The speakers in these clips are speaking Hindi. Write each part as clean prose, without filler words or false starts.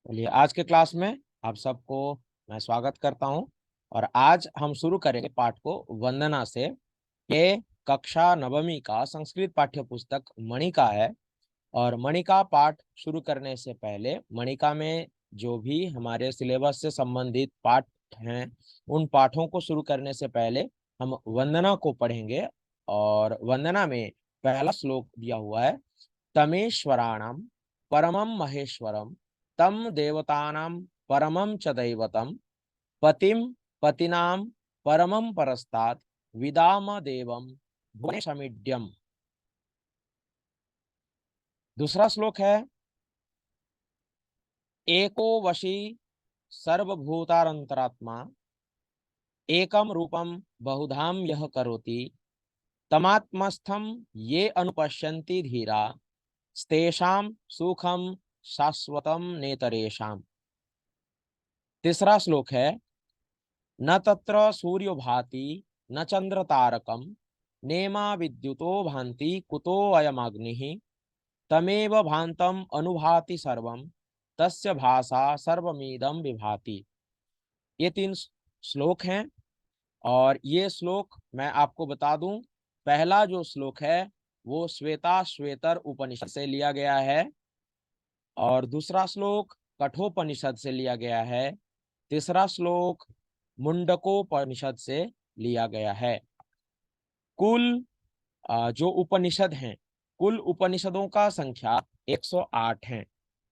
चलिए, आज के क्लास में आप सबको मैं स्वागत करता हूं। और आज हम शुरू करेंगे पाठ को वंदना से। ये कक्षा नवमी का संस्कृत पाठ्य पुस्तक मणिका है। और मणिका पाठ शुरू करने से पहले मणिका में जो भी हमारे सिलेबस से संबंधित पाठ हैं, उन पाठों को शुरू करने से पहले हम वंदना को पढ़ेंगे। और वंदना में पहला श्लोक दिया हुआ है, तमेश्वराणाम परमं महेश्वरम तम देवतानां परमं च दैवतम पतिम पतिनां परमं परस्तात् विदाम देवम भुवनेशमीड्यम। दूसरा श्लोक है, एको वशी सर्वभूतारंतरात्मा एकम रूपम बहुधाम यह करोति तमात्मस्थम ये अनुपश्यन्ति धीरा स्तेषां सुखम शाश्वतम नेतरेषाम। तीसरा श्लोक है, न तत्र सूर्यो भाति न चंद्र तारकम नेमा विद्युतो भान्ति कुतो अयमग्निः तमेव भान्तम अनुभाति सर्वम तस्य भाषा सर्वमिदं विभाति। ये तीन श्लोक हैं। और ये श्लोक मैं आपको बता दूं, पहला जो श्लोक है वो श्वेता श्वेतर उपनिषद से लिया गया है, और दूसरा श्लोक कठोपनिषद से लिया गया है, तीसरा श्लोक मुंडकोपनिषद से लिया गया है। कुल जो उपनिषद हैं, कुल उपनिषदों का संख्या 108 है।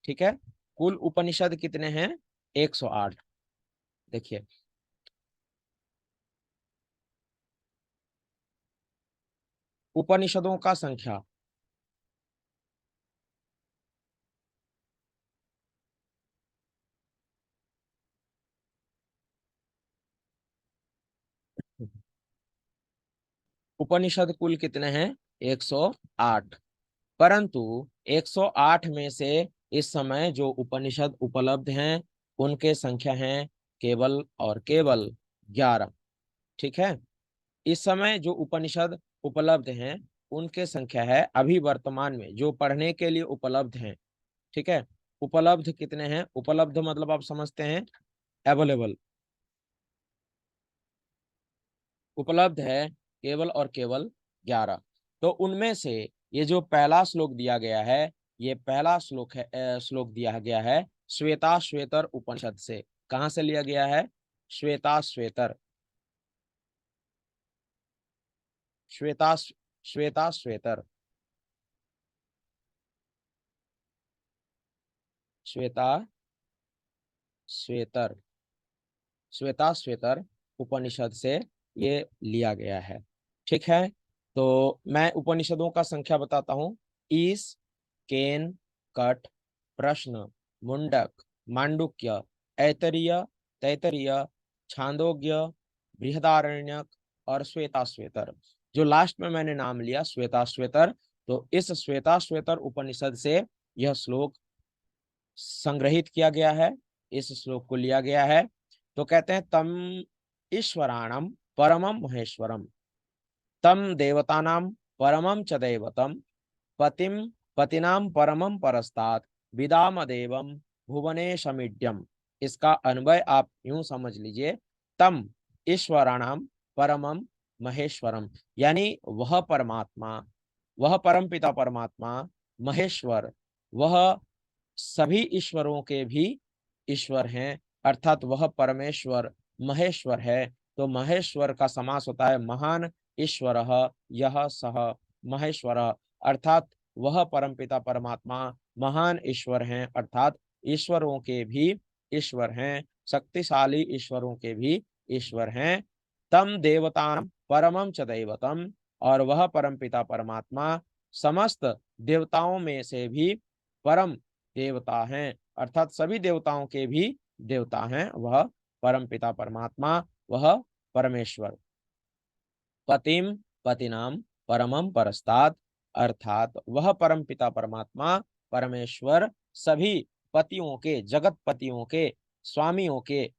ठीक है, कुल उपनिषद कितने हैं? 108। देखिए, उपनिषदों का संख्या उपनिषद कुल कितने हैं? 108। परंतु 108 में से इस समय जो उपनिषद उपलब्ध हैं उनके संख्या है केवल और केवल 11। ठीक है, इस समय जो उपनिषद उपलब्ध हैं उनके संख्या है, अभी वर्तमान में जो पढ़ने के लिए उपलब्ध हैं। ठीक है, उपलब्ध कितने हैं? उपलब्ध मतलब आप समझते हैं, अवेलेबल। उपलब्ध है केवल और केवल 11। तो उनमें से ये जो पहला श्लोक दिया गया है, ये पहला श्लोक है, श्लोक दिया गया है श्वेता श्वेतर उपनिषद से। कहाँ से लिया गया है? श्वेता श्वेतर, श्वेता श्वेता श्वेतर, श्वेता श्वेतर, श्वेता श्वेतर उपनिषद से ये लिया गया है। ठीक है, तो मैं उपनिषदों का संख्या बताता हूँ। ईस, केन, कट, प्रश्न, मुंडक, मांडुक्य, ऐतरीय, तैतरीय, छांदोग्य, बृहदारण्यक और श्वेता श्वेतर। जो लास्ट में मैंने नाम लिया श्वेता श्वेतर, तो इस श्वेता श्वेतर उपनिषद से यह श्लोक संग्रहित किया गया है, इस श्लोक को लिया गया है। तो कहते हैं, तम ईश्वराणम परमम महेश्वरम तम देवतानां परमं च दैवतम पतिम पतिनाम परमं परस्तात् विदाम देवम भुवनेशमीड्यम। इसका अन्वय आप यूं समझ लीजिए, तम ईश्वराणाम परमं महेश्वरम, यानी वह परमात्मा, वह परमपिता परमात्मा महेश्वर, वह सभी ईश्वरों के भी ईश्वर हैं, अर्थात वह परमेश्वर महेश्वर है। तो महेश्वर का समास होता है महान ईश्वर, यह सह महेश्वर, अर्थात वह परमपिता परमात्मा महान ईश्वर हैं, अर्थात ईश्वरों के भी ईश्वर हैं, शक्तिशाली ईश्वरों के भी ईश्वर हैं। तम देवतान परमं च दैवतम, और वह परमपिता परमात्मा समस्त देवताओं में से भी परम देवता हैं, अर्थात सभी देवताओं के भी देवता हैं वह परमपिता परमात्मा, वह परमेश्वर। पतिम पतिनाम परमम परस्तात्, अर्थात वह परमपिता परमात्मा परमेश्वर सभी पतियों के, जगत पतियों के, स्वामियों के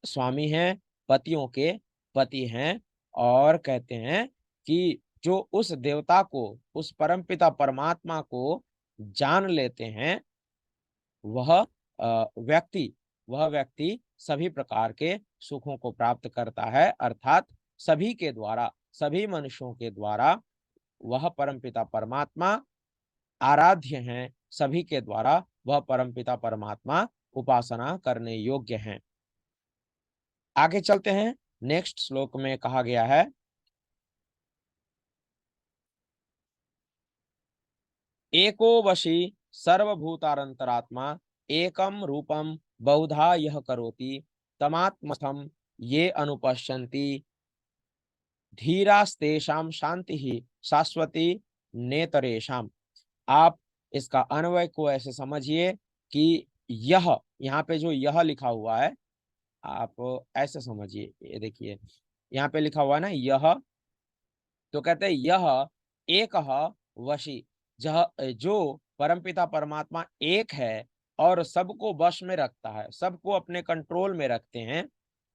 स्वामी हैं, पतियों के पति हैं। और कहते हैं कि जो उस देवता को, उस परमपिता परमात्मा को जान लेते हैं, वह व्यक्ति, वह व्यक्ति सभी प्रकार के सुखों को प्राप्त करता है, अर्थात सभी के द्वारा, सभी मनुष्यों के द्वारा वह परमपिता परमात्मा आराध्य हैं, सभी के द्वारा वह परमपिता परमात्मा उपासना करने योग्य हैं। आगे चलते हैं। नेक्स्ट श्लोक में कहा गया है, एको वशी सर्वभूतारंतरात्मा एकम रूपम बहुधा यह करोति तमात्मस्थम ये अनुपश्यन्ति धीरास्तेषाम शांति ही शाश्वती नेतरेशम। आप इसका अन्वय को ऐसे समझिए कि यह, यहाँ पे जो यह लिखा हुआ है, आप ऐसे समझिए, ये देखिए यहाँ पे लिखा हुआ है ना यह, तो कहते हैं यह एक वशी, जो परमपिता परमात्मा एक है और सबको वश में रखता है, सबको अपने कंट्रोल में रखते हैं,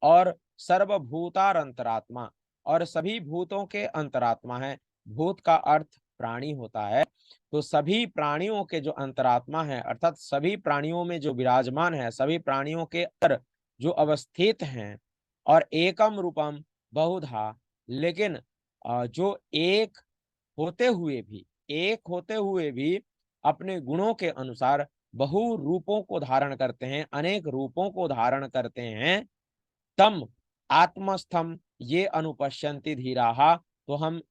और सर्वभूतार अंतरात्मा, और सभी भूतों के अंतरात्मा है। भूत का अर्थ प्राणी होता है, तो सभी प्राणियों के जो अंतरात्मा है, अर्थात सभी प्राणियों में जो विराजमान है, सभी प्राणियों के अंदर जो अवस्थित हैं, और एकम रूपम बहुधा, लेकिन जो एक होते हुए भी अपने गुणों के अनुसार बहु रूपों को धारण करते हैं, अनेक रूपों को धारण करते हैं, तम आत्मस्थम ये अनुपश्यन्ति धीराहा। तो हम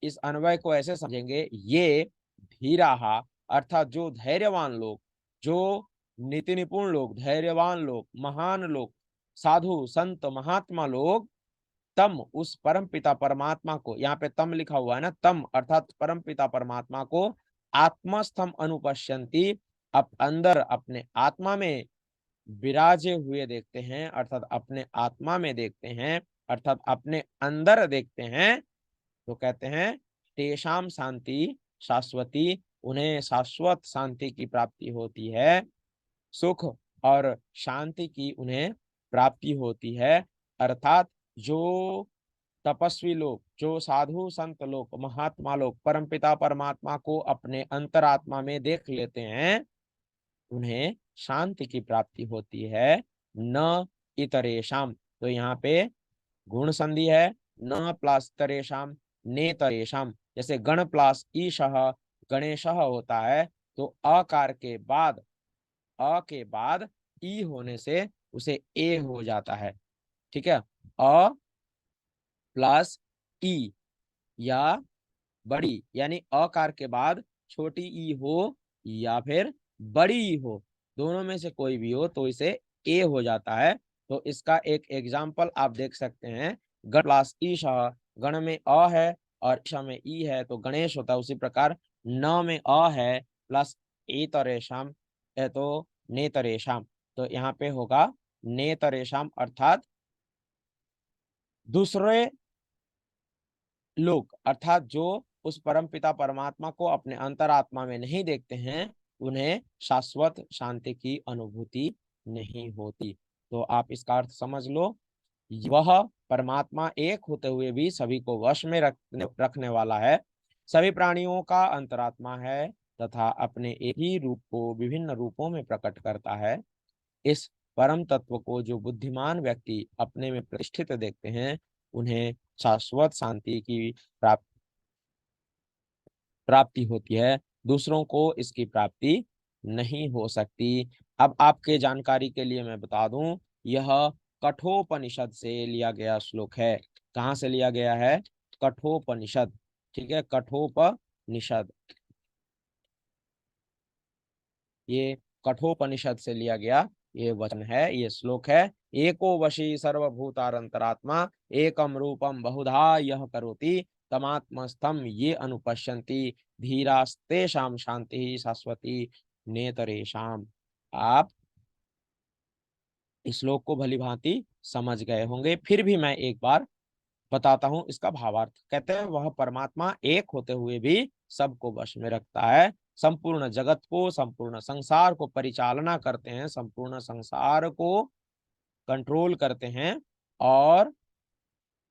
इस अन्वय को ऐसे समझेंगे, ये धीराहा अर्थात जो धैर्यवान लोग, जो नीति निपुण लोग, धैर्यवान लोग, महान लोग, साधु संत महात्मा लोग, तम उस परम पिता परमात्मा को, यहाँ पे तम लिखा हुआ है ना, तम अर्थात परम पिता परमात्मा को आत्मस्थम अनुपश्यन्ति, अंदर अपने आत्मा में विराजे हुए देखते हैं, अर्थात अपने आत्मा में देखते हैं, अर्थात अपने अंदर देखते हैं। तो कहते हैं तेषाम शांति शाश्वती, उन्हें शाश्वत शांति की प्राप्ति होती है, सुख और शांति की उन्हें प्राप्ति होती है। अर्थात जो तपस्वी लोग, जो साधु संत लोग, महात्मा लोग परमपिता परमात्मा को अपने अंतरात्मा में देख लेते हैं, उन्हें शांति की प्राप्ति होती है। न इतरेशम, तो यहाँ पे गुण संधि है, न प्लस तरेशम नेतरेशम, जैसे गण प्लस ईशः गणेश होता है, तो अकार के बाद, अ के बाद ई होने से उसे ए हो जाता है। ठीक है, अ प्लस ई या बड़ी, यानी अकार के बाद छोटी ई हो या फिर बड़ी ई हो, दोनों में से कोई भी हो तो इसे ए हो जाता है। तो इसका एक एग्जाम्पल आप देख सकते हैं, गण प्लस ईश, गण में अ है और ईश में ई है तो गणेश होता है। उसी प्रकार न में अ है प्लस ए तरेशम है तो नेतरेशम, तो यहाँ पे होगा नेतरेशम, अर्थात दूसरे लोग, अर्थात जो उस परम पिता परमात्मा को अपने अंतरात्मा में नहीं देखते हैं, उन्हें शाश्वत शांति की अनुभूति नहीं होती। तो आप इसका अर्थ समझ लो, वह परमात्मा एक होते हुए भी सभी को वश में रखने वाला है, सभी प्राणियों का अंतरात्मा है तथा अपने एक ही रूप को विभिन्न रूपों में प्रकट करता है। इस परम तत्व को जो बुद्धिमान व्यक्ति अपने में प्रतिष्ठित देखते हैं, उन्हें शाश्वत शांति की प्राप्ति होती है, दूसरों को इसकी प्राप्ति नहीं हो सकती। अब आपके जानकारी के लिए मैं बता दूं, यह कठोपनिषद से लिया गया श्लोक है। कहाँ से लिया गया है? कठोपनिषद। ठीक है, कठोपनिषद, ये कठोपनिषद से लिया गया ये वचन है, ये श्लोक है। एको वशी सर्वभूतारंतरात्मा एकम रूपम बहुधा यह करोति तमात्मस्थम ये अनुपश्यन्ति धीरास्तेषाम शांति शाश्वती नेतरेषाम। आप इस श्लोक को भली भांति समझ गए होंगे, फिर भी मैं एक बार बताता हूं इसका भावार्थ। कहते हैं वह परमात्मा एक होते हुए भी सबको वश में रखता है, संपूर्ण जगत को, संपूर्ण संसार को परिचालना करते हैं, संपूर्ण संसार को कंट्रोल करते हैं, और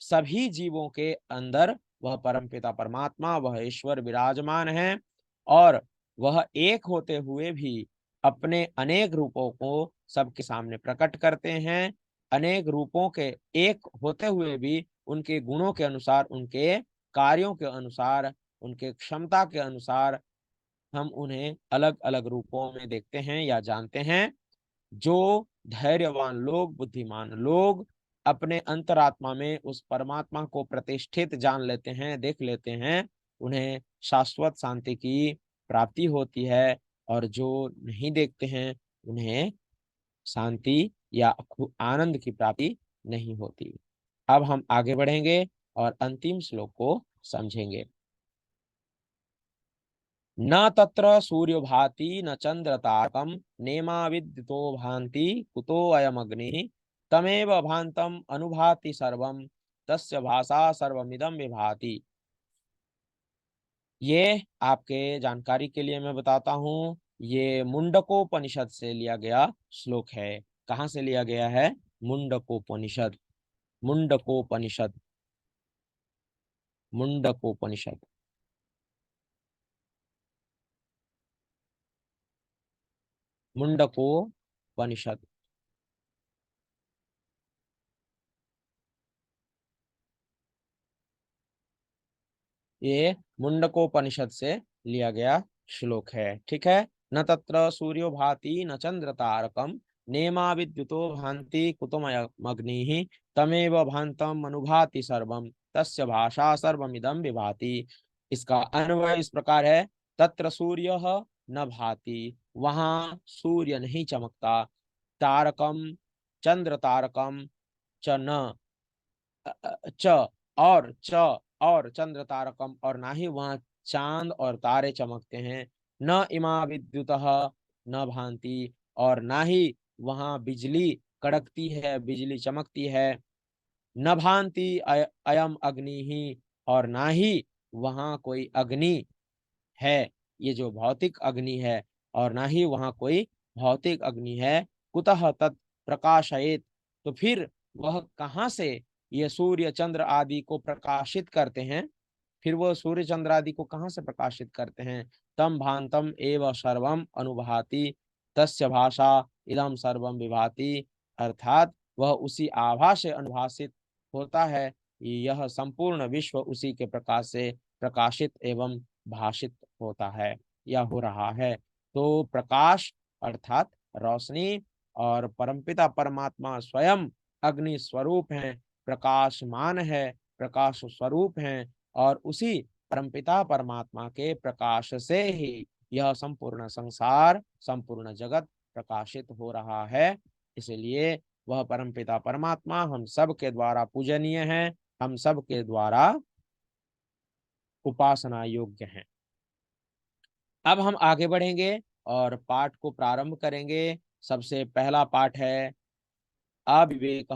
सभी जीवों के अंदर वह परमपिता परमात्मा, वह ईश्वर विराजमान है, और वह एक होते हुए भी अपने अनेक रूपों को सबके सामने प्रकट करते हैं। अनेक रूपों के एक होते हुए भी उनके गुणों के अनुसार, उनके कार्यों के अनुसार, उनके क्षमता के अनुसार हम उन्हें अलग अलग रूपों में देखते हैं या जानते हैं। जो धैर्यवान लोग, बुद्धिमान लोग अपने अंतरात्मा में उस परमात्मा को प्रतिष्ठित जान लेते हैं, देख लेते हैं, उन्हें शाश्वत शांति की प्राप्ति होती है। और जो नहीं देखते हैं उन्हें शांति या आनंद की प्राप्ति नहीं होती। अब हम आगे बढ़ेंगे और अंतिम श्लोक को समझेंगे। न तत्र सूर्यो भाति न चंद्र तारकम नेमा विद्युतो भांति कुतो अयमग्नि तमेव भांतम अनुभाति सर्वम तस्य भाषा सर्वमिदं विभाति। ये आपके जानकारी के लिए मैं बताता हूँ, ये मुंडकोपनिषद से लिया गया श्लोक है। कहाँ से लिया गया है? मुंडकोपनिषद। मुंडकोपनिषद। मुंडकोपनिषद। मुंडकोपनिषद। ये मुंडकोपनिषद से लिया गया श्लोक है। ठीक है। न तत्र सूर्यो भाति न चंद्र तारकम नेमा विद्युतो भांति कुतुमग्नि तमेव भांतम अनुभाति सर्वम तस्य भाषा सर्वमिदं विभाति। इसका अन्वय इस प्रकार है। तत्र सूर्य न भाति, वहां सूर्य नहीं चमकता। तारकम, चंद्र तारकम, च न च और चंद्र तारकम, और ना ही वहां चांद और तारे चमकते हैं। न इमा विद्युतः न भांति, और ना ही वहां बिजली कड़कती है, बिजली चमकती है। न भांति अयम अग्नि ही, और ना ही वहां कोई अग्नि है, ये जो भौतिक अग्नि है, और ना ही वहां कोई भौतिक अग्नि है। कुतः तत् प्रकाशयेत, तो फिर वह कहाँ से ये सूर्य चंद्र आदि को प्रकाशित करते हैं? फिर वो सूर्य चंद्र आदि को कहाँ से प्रकाशित करते हैं? तम भांतम एव सर्वम अनुभाति तस्य भाषा इदम सर्वम विभाति। अर्थात वह उसी आभा से अनुभाषित होता है। यह संपूर्ण विश्व उसी के प्रकाश से प्रकाशित एवं भाषित होता है या हो रहा है। तो प्रकाश अर्थात रोशनी, और परमपिता परमात्मा स्वयं अग्नि स्वरूप हैं, प्रकाशमान है, प्रकाश स्वरूप हैं। और उसी परमपिता परमात्मा के प्रकाश से ही यह संपूर्ण संसार, संपूर्ण जगत प्रकाशित हो रहा है। इसलिए वह परमपिता परमात्मा हम सब के द्वारा पूजनीय है, हम सब के द्वारा उपासना योग्य हैं। अब हम आगे बढ़ेंगे और पाठ को प्रारंभ करेंगे। सबसे पहला पाठ है अविवेक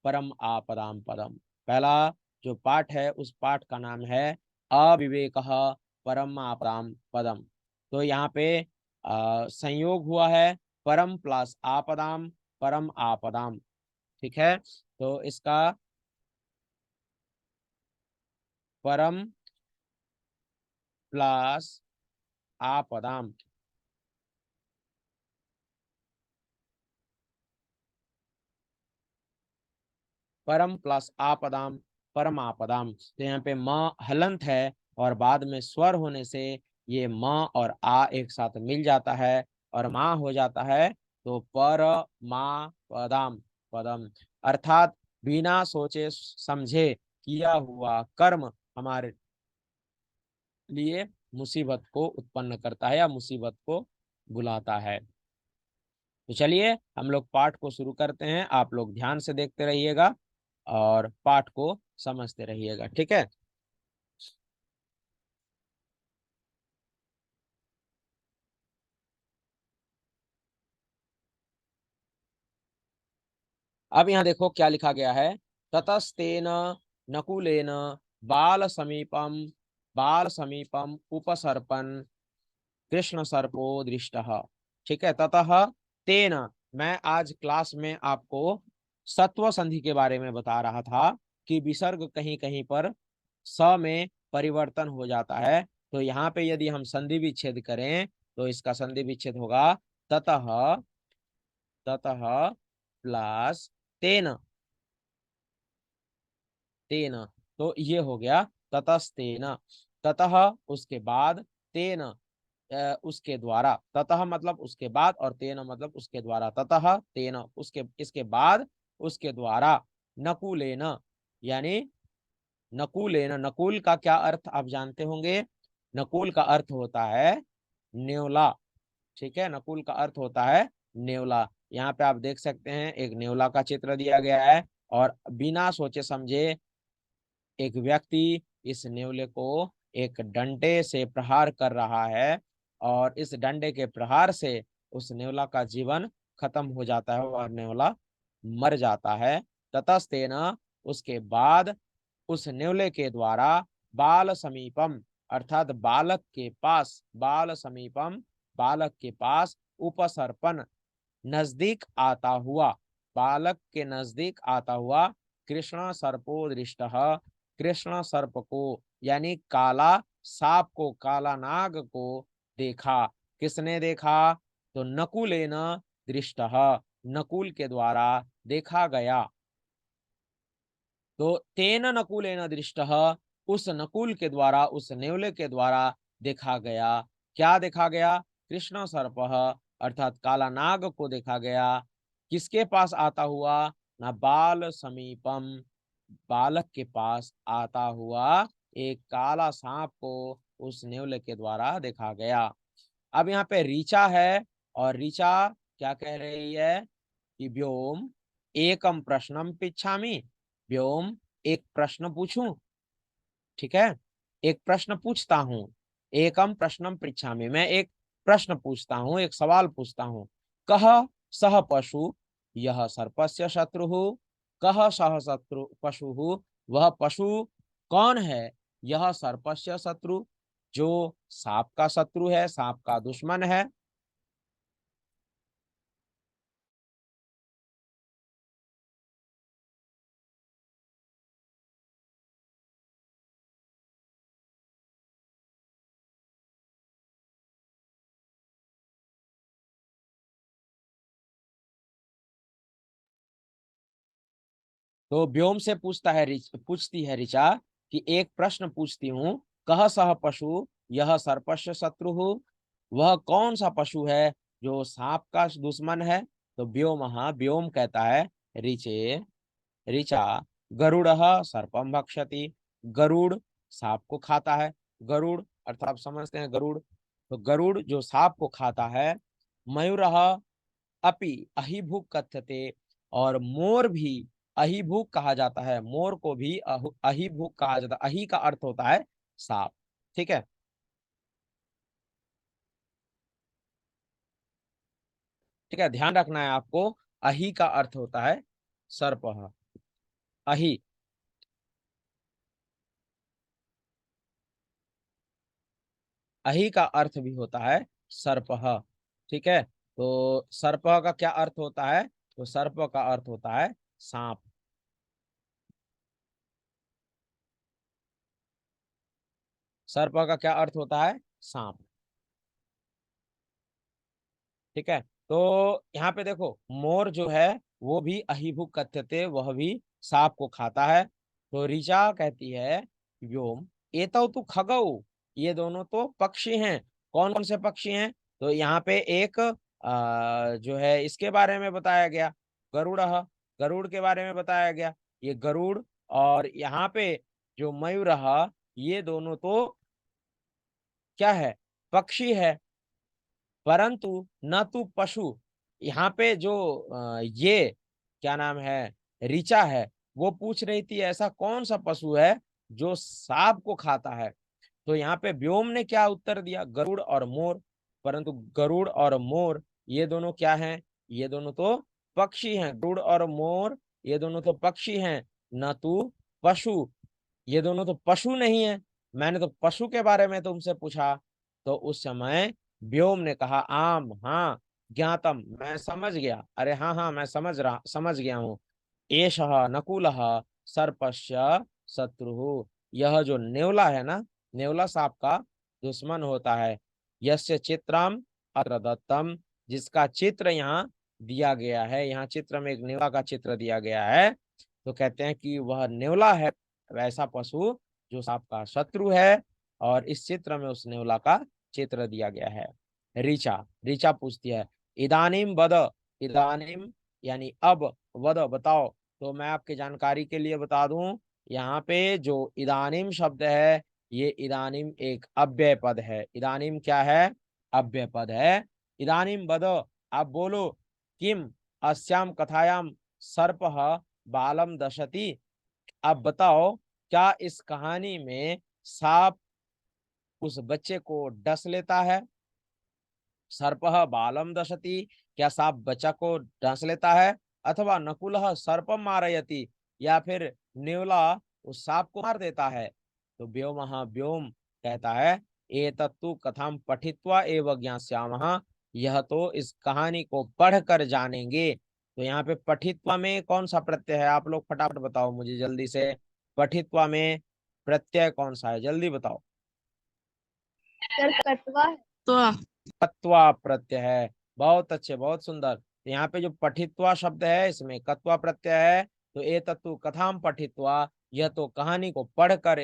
परम आपदाम पदम। पहला जो पाठ है उस पाठ का नाम है अविवेक परम आपदाम पदम। तो यहाँ पे संयोग हुआ है परम प्लस आपदाम, परम आपदाम। ठीक है। तो इसका परम प्लस आपदाम, परम प्लस आपदाम, परम आपदाम। तो यहाँ पे म हलंत है और बाद में स्वर होने से ये म और आ एक साथ मिल जाता है और माँ हो जाता है। तो पर मा पदाम पदम, अर्थात बिना सोचे समझे किया हुआ कर्म हमारे लिए मुसीबत को उत्पन्न करता है या मुसीबत को बुलाता है। तो चलिए हम लोग पाठ को शुरू करते हैं। आप लोग ध्यान से देखते रहिएगा और पाठ को समझते रहिएगा। ठीक है। अब यहाँ देखो क्या लिखा गया है। ततस्तेन नकुलेन बाल समीपम, बाल समीपम उपसर्पन कृष्ण सर्पो दृष्टः। ठीक है। ततः तेन, मैं आज क्लास में आपको सत्व संधि के बारे में बता रहा था कि विसर्ग कहीं कहीं पर स में परिवर्तन हो जाता है। तो यहाँ पे यदि हम संधि विच्छेद करें तो इसका संधि विच्छेद होगा ततः, ततः प्लस तेन, तेन, तो ये हो गया ततस्तेन। ततः उसके बाद, तेन उसके द्वारा, ततः मतलब उसके बाद और तेन मतलब उसके द्वारा, ततः तेन उसके, इसके बाद उसके द्वारा, नकुलेन, यानी नकुलेन, नकुल का क्या अर्थ आप जानते होंगे? नकुल का अर्थ होता है नेवला। ठीक है, नकुल का अर्थ होता है नेवला। यहाँ पे आप देख सकते हैं एक नेवला का चित्र दिया गया है, और बिना सोचे समझे एक व्यक्ति इस नेवले को एक डंडे से प्रहार कर रहा है, और इस डंडे के प्रहार से उस नेवला का जीवन खत्म हो जाता है और नेवला मर जाता है। ततस्तेन उसके बाद उस नेवले के द्वारा, बाल समीपम अर्थात बालक के पास, बाल समीपम बालक के पास, उपसर्पण नजदीक आता हुआ, बालक के नजदीक आता हुआ, कृष्ण सर्पो दृष्ट, कृष्ण सर्प को यानी काला सांप को, काला नाग को देखा। किसने देखा? तो नकुलेन दृष्ट, नकुल के द्वारा देखा गया। तो तेन नकुलेन दृष्ट, उस नकुल के द्वारा, उस नेवले के द्वारा देखा गया। क्या देखा गया? कृष्ण सर्प अर्थात काला नाग को देखा गया। किसके पास आता हुआ? ना बाल समीपम, बालक के पास आता हुआ एक काला सांप को उस नेवले के द्वारा देखा गया। अब यहाँ पे ऋचा है, और ऋचा क्या कह रही है कि व्योम एकम प्रश्नम पृच्छामि, व्योम एक प्रश्न पूछूं। ठीक है, एक प्रश्न पूछता हूँ, एकम प्रश्नम पृच्छामि, मैं एक प्रश्न पूछता हूँ, एक सवाल पूछता हूँ। कह सह पशु यह सर्पस्य शत्रु, कह सह शत्रु पशु, वह पशु कौन है? यह सर्पस्य शत्रु, जो सांप का शत्रु है, सांप का दुश्मन है। तो व्योम से पूछता है पूछती है ऋचा कि एक प्रश्न पूछती हूँ, कह सह पशु यह सर्पस्य शत्रु, वह कौन सा पशु है जो सांप का दुश्मन है? तो व्योम, व्योम कहता है ऋचे, ऋचा गरुड़ सर्पम भक्षति, गरुड़ सांप को खाता है। गरुड़ अर्थात आप समझते हैं गरुड़, तो गरुड़ जो सांप को खाता है। मयूर अपि अहिभुक कथ्यते, और मोर भी अहिभुक कहा जाता है, मोर को भी अहिभुक कहा जाता है। अहि का अर्थ होता है सांप। ठीक है, ठीक है, ध्यान रखना है आपको। अहि का अर्थ होता है सर्प, अहि, अहि का अर्थ भी होता है सर्प। ठीक है, तो सर्प का क्या अर्थ होता है? तो सर्प का अर्थ होता है सांप। सर्प का क्या अर्थ होता है? सांप। ठीक है, तो यहाँ पे देखो मोर जो है वो भी अहिभुक कथ्यते, वह भी सांप को खाता है। तो ऋचा कहती है व्योम एतौ तु खगौ, ये दोनों तो पक्षी हैं। कौन कौन से पक्षी हैं? तो यहाँ पे एक जो है इसके बारे में बताया गया, गरुड़, गरुड़ के बारे में बताया गया। ये गरुड़, और यहाँ पे जो मयूर, ये दोनों तो क्या है? पक्षी है, परंतु न तू पशु। यहाँ पे जो ये क्या नाम है, ऋचा है, वो पूछ रही थी ऐसा कौन सा पशु है जो सांप को खाता है। तो यहाँ पे व्योम ने क्या उत्तर दिया? गरुड़ और मोर। परंतु गरुड़ और मोर ये दोनों क्या हैं? ये दोनों तो पक्षी हैं। गरुड़ और मोर ये दोनों तो पक्षी हैं, न तू पशु, ये दोनों तो पशु नहीं है। मैंने तो पशु के बारे में तुमसे पूछा। तो उस समय व्योम ने कहा आम, हाँ, ज्ञातम, मैं समझ गया, अरे हाँ हाँ मैं समझ गया हूँ। एषः नकुलः सर्पस्य शत्रु, यह जो नेवला है ना, नेवला सांप का दुश्मन होता है। यस्य चित्रम अत्र दत्तम, जिसका चित्र यहाँ दिया गया है, यहाँ चित्र में एक नेवला का चित्र दिया गया है, तो कहते हैं कि वह नेवला है वैसा पशु जो सांप का शत्रु है, और इस चित्र में उस नेवला का चित्र दिया गया है। ऋचा ऋचा पूछती है इदानीम वद, इदानीम यानी अब, वद बताओ। तो मैं आपकी जानकारी के लिए बता दूं, यहाँ पे जो इदानीम शब्द है, ये इदानीम एक अव्यय पद है। इदानीम क्या है? अव्यय पद है। इदानीम वद, आप बोलो, किम अस्याम कथायाम सर्पः बालम दशति, आप बताओ क्या इस कहानी में सांप उस बच्चे को डस लेता है? सर्पः बालम दशति, क्या सांप बच्चा को डस लेता है? अथवा नकुलः सर्पम मारयति, या फिर नेवला उस सांप को मार देता है? तो व्योमः व्योम कहता है एतत्तु कथाम पठित्वा एव ज्ञास्यामः, यह तो इस कहानी को पढ़कर जानेंगे। तो यहाँ पे पठित्वा में कौन सा प्रत्यय है? आप लोग फटाफट बताओ मुझे जल्दी से, पठित्वा में प्रत्यय कौन सा है, जल्दी बताओ। सर कटवा है। तो कत्वा प्रत्यय है। बहुत अच्छे, बहुत सुंदर। तो यहाँ पे जो पठित्वा शब्द है इसमें कत्वा प्रत्यय है। तो ए तत्तु कथाम पठित्वा, यह तो कहानी को पढ़कर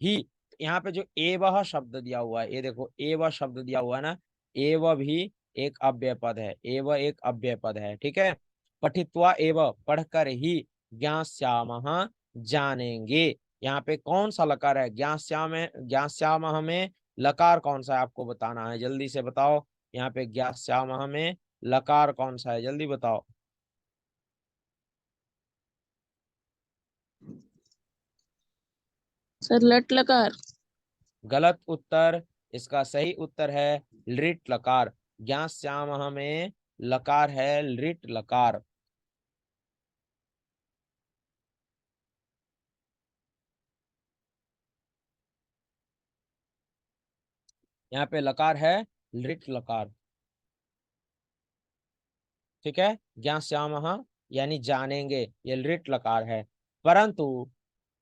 ही। यहाँ पे जो एवह शब्द दिया हुआ है, ये देखो एव शब्द दिया हुआ है ना, एव भी एक अव्यय पद है, एव एक अव्यय पद है, ठीक है। पठित्वा एव पढ़कर ही, ज्ञास्यामः जानेंगे। यहाँ पे कौन सा लकार है? ज्ञास्यामः में लकार कौन सा है आपको बताना है, जल्दी से बताओ। यहाँ पे ज्ञास्यामः में लकार कौन सा है, जल्दी बताओ। सर लट लकार। गलत उत्तर। इसका सही उत्तर है लृट लकार। ज्ञास्यामः में लकार है लृट लकार। यहाँ पे लकार है लृट लकार, ठीक है। ज्ञास्यामः यानी जानेंगे, ये लृट लकार है। परंतु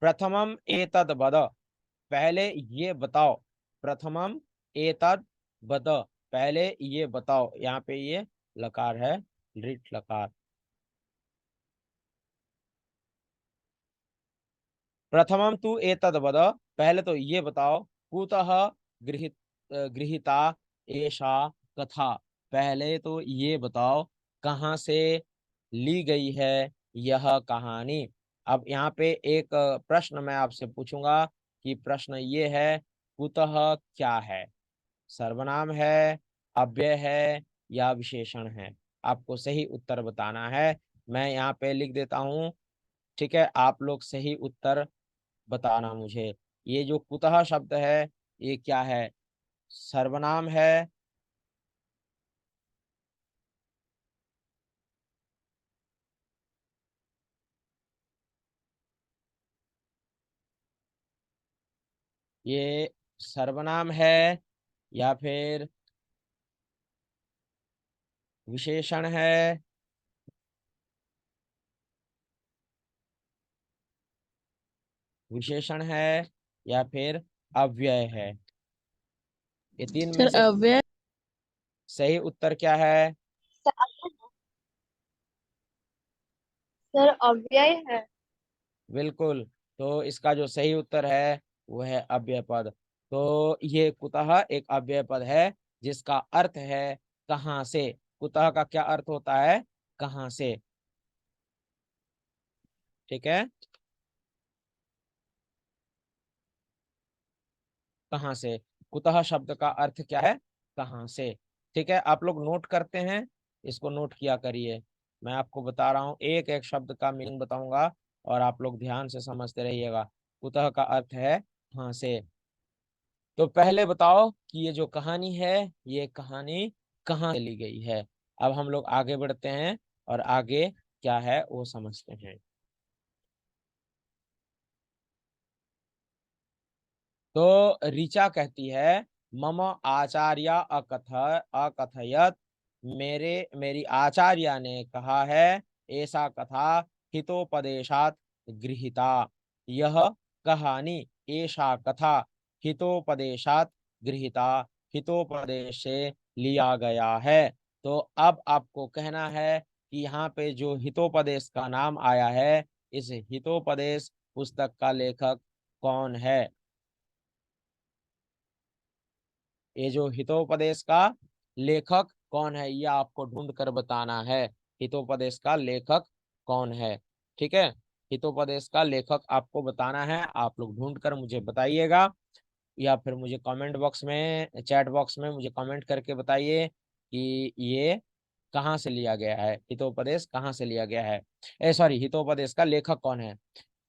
प्रथमम एतद वद, पहले ये बताओ। प्रथमम एतद वद, पहले ये बताओ। यहाँ पे ये लकार है लृट लकार। प्रथमम तु एतद वद, पहले तो ये बताओ। कुतः गृहीता एषा कथा, पहले तो ये बताओ कहाँ से ली गई है यह कहानी। अब यहाँ पे एक प्रश्न मैं आपसे पूछूंगा कि प्रश्न ये है, कुतः क्या है? सर्वनाम है, अव्यय है, या विशेषण है? आपको सही उत्तर बताना है। मैं यहाँ पे लिख देता हूँ, ठीक है। आप लोग सही उत्तर बताना मुझे। ये जो कुतः शब्द है ये क्या है? सर्वनाम है, ये सर्वनाम है या फिर विशेषण है? विशेषण है या फिर अव्यय है? ये तीन में सर से अव्यय। सही उत्तर क्या है? सर अव्यय है। बिल्कुल। तो इसका जो सही उत्तर है वो है अव्यय पद। तो ये कुतः एक अव्यय पद है जिसका अर्थ है कहाँ से। कुतः का क्या अर्थ होता है? कहाँ से, ठीक है। कहाँ से, कुतः शब्द का अर्थ क्या है? कहाँ से, ठीक है। आप लोग नोट करते हैं, इसको नोट किया करिए। मैं आपको बता रहा हूँ, एक एक शब्द का मीनिंग बताऊंगा और आप लोग ध्यान से समझते रहिएगा। कुतः का अर्थ है कहाँ से। तो पहले बताओ कि ये जो कहानी है ये कहानी कहाँ से ली गई है। अब हम लोग आगे बढ़ते हैं और आगे क्या है वो समझते हैं। तो ऋचा कहती है मम आचार्य अकथयत, मेरी आचार्य ने कहा है ऐसा कथा हितोपदेशात गृहीता, यह कहानी ऐसा कथा हितोपदेशात गृहीता, हितोपदेश से लिया गया है। तो अब आपको कहना है कि यहाँ पे जो हितोपदेश का नाम आया है, इस हितोपदेश पुस्तक का लेखक कौन है। ये जो हितोपदेश का लेखक कौन है, ये आपको ढूंढ कर बताना है। हितोपदेश का लेखक कौन है, ठीक है। हितोपदेश का लेखक आपको बताना है, आप लोग ढूंढ कर मुझे बताइएगा, या फिर मुझे कमेंट बॉक्स में, चैट बॉक्स में मुझे कमेंट करके बताइए कि ये कहाँ से लिया गया है, हितोपदेश कहाँ से लिया गया है। सॉरी, हितोपदेश का लेखक कौन है।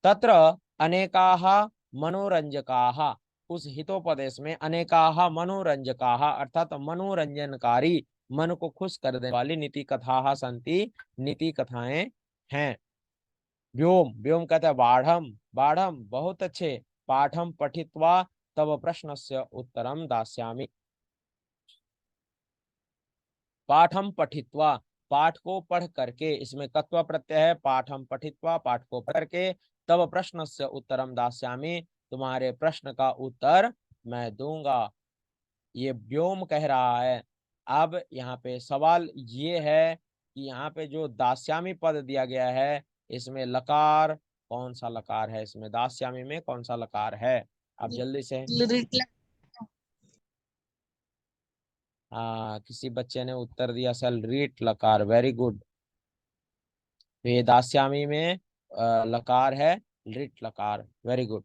तत्र अनेकाः मनोरंजकाः, उस हितोपदेश में अनेकाः मनोरंजकाः अर्थात मनोरंजनकारी, मन को खुश कर देने वाली नीति कथाः सन्ति, नीति कथाएं हैं। व्योम, व्योम कहता है बाढ़म, बाढ़म बहुत अच्छे, पाठम पठित्वा तब प्रश्नस्य उत्तरम दास्यामि। पाठम पठित्वा, पाठ को पढ़ करके, इसमें कत्वा प्रत्यय है, पाठम पठित्वा पाठ को पढ़ करके, तब प्रश्नस्य उत्तरम दास्यामि, तुम्हारे प्रश्न का उत्तर मैं दूंगा। ये व्योम कह रहा है। अब यहाँ पे सवाल ये है कि यहाँ पे जो दास्यामी पद दिया गया है, इसमें लकार कौन सा लकार है, इसमें दास्यामी में कौन सा लकार है। आप जल्दी से, हाँ किसी बच्चे ने उत्तर दिया सर रीट लकार, वेरी गुड। तो ये दास्यामी में लकार है, रीट लकार, वेरी गुड।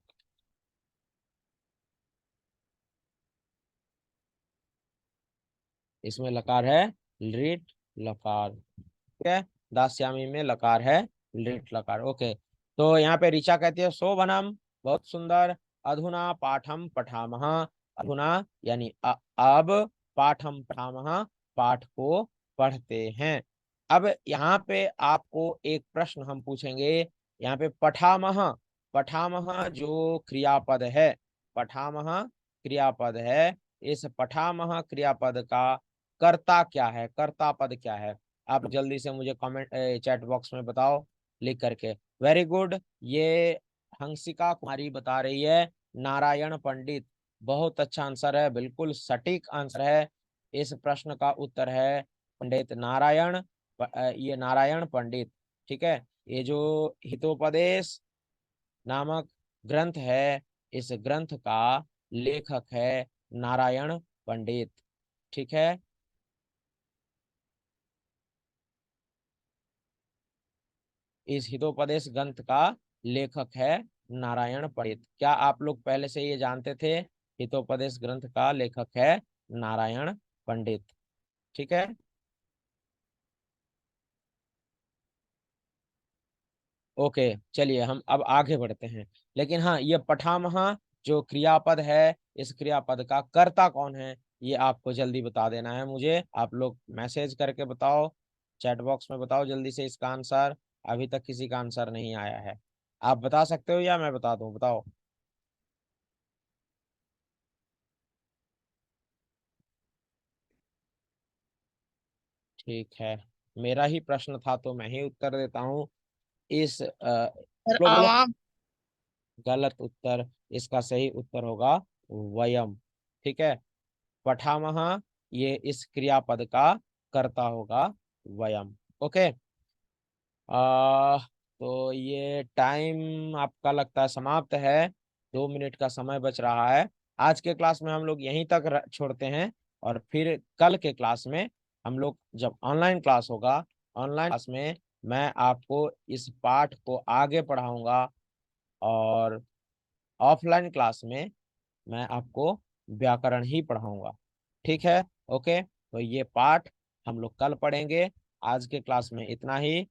इसमें लकार है लीट लकार, ठीक है। दास्यामी में लकार है लीट लकार, ओके। तो यहाँ पे ऋचा कहती है शोभनम, बहुत सुंदर। अधुना पाठम पठामह, अधुना यानी अब पाठम पठामह, पाठ को पढ़ते हैं। अब यहाँ पे आपको एक प्रश्न हम पूछेंगे। यहाँ पे पठामह, पठामह जो क्रियापद है, पठामह क्रियापद है, इस पठामह क्रियापद का कर्ता क्या है, कर्ता पद क्या है। आप जल्दी से मुझे कमेंट चैट बॉक्स में बताओ लिख करके। वेरी गुड, ये हंसिका कुमारी बता रही है नारायण पंडित, बहुत अच्छा आंसर है, बिल्कुल सटीक आंसर है। इस प्रश्न का उत्तर है पंडित नारायण, ये नारायण पंडित, ठीक है। ये जो हितोपदेश नामक ग्रंथ है, इस ग्रंथ का लेखक है नारायण पंडित, ठीक है। इस हितोपदेश ग्रंथ का लेखक है नारायण पंडित। क्या आप लोग पहले से ये जानते थे, हितोपदेश ग्रंथ का लेखक है नारायण पंडित, ठीक है। ओके, चलिए हम अब आगे बढ़ते हैं। लेकिन हाँ, ये पठामह जो क्रियापद है, इस क्रियापद का कर्ता कौन है, ये आपको जल्दी बता देना है मुझे। आप लोग मैसेज करके बताओ, चैट बॉक्स में बताओ जल्दी से इसका आंसर। अभी तक किसी का आंसर नहीं आया है। आप बता सकते हो या मैं बता दूं, बताओ। ठीक है, मेरा ही प्रश्न था तो मैं ही उत्तर देता हूँ। इस बोलो बोलो। आवाम। गलत उत्तर, इसका सही उत्तर होगा वयम, ठीक है। पठामह, ये इस क्रियापद का कर्ता होगा वयम, ओके। तो ये टाइम आपका लगता है समाप्त है, 2 मिनट का समय बच रहा है। आज के क्लास में हम लोग यहीं तक छोड़ते हैं, और फिर कल के क्लास में हम लोग जब ऑनलाइन क्लास होगा, ऑनलाइन क्लास में मैं आपको इस पाठ को आगे पढ़ाऊंगा, और ऑफलाइन क्लास में मैं आपको व्याकरण ही पढ़ाऊंगा, ठीक है। ओके, तो ये पाठ हम लोग कल पढ़ेंगे। आज के क्लास में इतना ही।